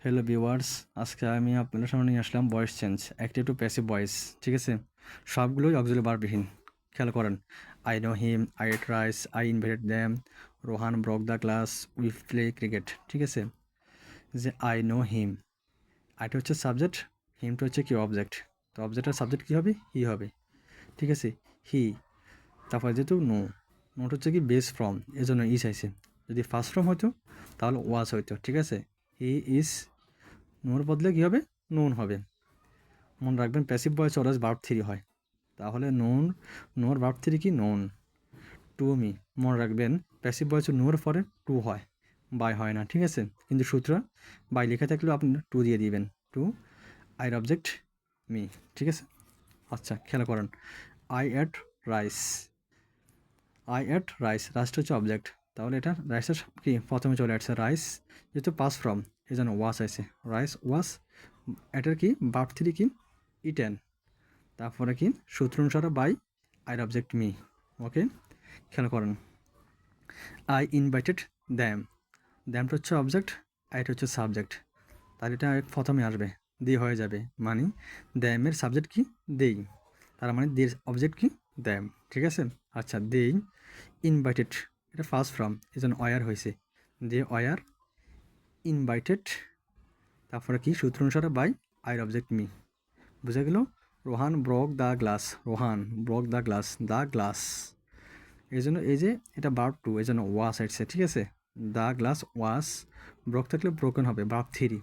Hello viewers, আজকে আমি আপনাদের সামনে নিয়ে আসলাম voice change active to passive voice. ঠিক আছে, সবগুলোই অক্সিলারি ভার্ববিহীন। খেয়াল করেন, I know him, I ate rice, I invited them, Rohan broke the class, we play cricket. ঠিক আছে, যে আই নো হিম, আইটা হচ্ছে সাবজেক্ট, হিমটা হচ্ছে কি অবজেক্ট। তো অবজেক্টের সাবজেক্ট কী হবে? হি হবে। ঠিক আছে, হি। তারপর যেহেতু নোট হচ্ছে কি বেস ফ্রম, এই জন্য ইস আইছে। যদি ফার্স্ট ফ্রম হতো তাহলে ওয়াজ হইতো। ঠিক আছে, হি ইজ, নোর বদলে কী হবে? নোন হবে। মনে রাখবেন passive voice always verb three হয়। তাহলে নোর ভার্ব থ্রি কি? নোন। টু মি, মনে রাখবেন প্যাসিভ ভয়েস নোর পরে টু হয়, বাই হয় না। ঠিক আছে, কিন্তু সূত্র বাই লেখা থাকলেও আপনি টু দিয়ে দিবেন। টু আইর অবজেক্ট মি। ঠিক আছে, আচ্ছা খেয়াল করেন, I ate rice, I ate rice, রাইসটা হচ্ছে অবজেক্ট। তাহলে এটা রাইসের কি প্রথমে চলে আসছে রাইস, যেহেতু পাস ফ্রম এই জন্য ওয়াশ আছে। রাইস ওয়াশ, এটার কি ভার্ব থ্রি কি? ইটেন। তারপরে কি সূত্র অনুসারে বাই আইর অবজেক্ট মি। ওকে, খেয়াল করেন, আই ইনভাইটেড দ্যাম, দ্যামটা হচ্ছে অবজেক্ট, আইটা হচ্ছে সাবজেক্ট। তাহলে এটা প্রথমে আসবে, দি হয়ে যাবে, মানে দ্যামের সাবজেক্ট কি? দেই, তার মানে দের অবজেক্ট কি? দ্যাম। ঠিক আছে, আচ্ছা দেই ইনভাইটেড, এটা ফার্স্ট ফ্রম এই জন্য অয়ার হয়েছে, দে অয়ার ইনভাইটেড। তারপরে কি সূত্র অনুসারে বাই আইর অবজেক্ট মি। বুঝা গেল? Rohan broke the glass, Rohan broke the glass, the glass. এই জন্য এই যে এটা ভার্ব টু, এই জন্য ওয়াস আসছে। ঠিক আছে, দ্য গ্লাস ওয়াস, ব্রক থাকলে ব্রোকেন হবে, ভার্ব থ্রি।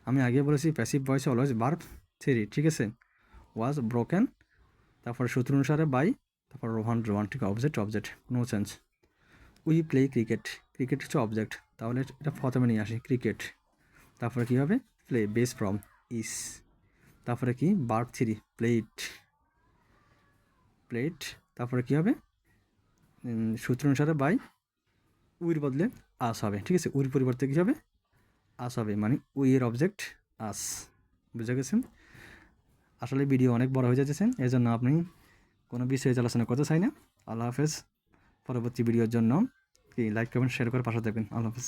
আমি আগে বলেছি প্যাসিভ ভয়েসে অলওয়েজ ভার্ব থ্রি। ঠিক আছে, ওয়াজ ব্রোকেন, তারপর সূত্র অনুসারে বাই, তারপর রোহান রোহান, ঠিক object object, no change. We play cricket, cricket হচ্ছে অবজেক্ট, তাহলে এটা প্রথমে নিয়ে আসি ক্রিকেট। তারপরে কী হবে? Play base form is. তারপরে কি ভার্ব থ্রি প্লেট, প্লেট। তারপরে কী হবে? সূত্র অনুসারে বাই, উইর বদলে আস হবে। ঠিক আছে, উইর পরিবর্তে কী হবে? আস হবে, মানে উইয়ের অবজেক্ট আস। বুঝে গেছেন? আসলে ভিডিও অনেক বড় হয়ে যাচ্ছেন, এই জন্য আপনি কোনো বিষয়ে আলোচনা করতে চাই না। আল্লাহ হাফেজ। পরবর্তী ভিডিওর জন্য কি লাইক কমেন্ট শেয়ার করে পাশে থাকবেন। আল্লাহ হাফেজ।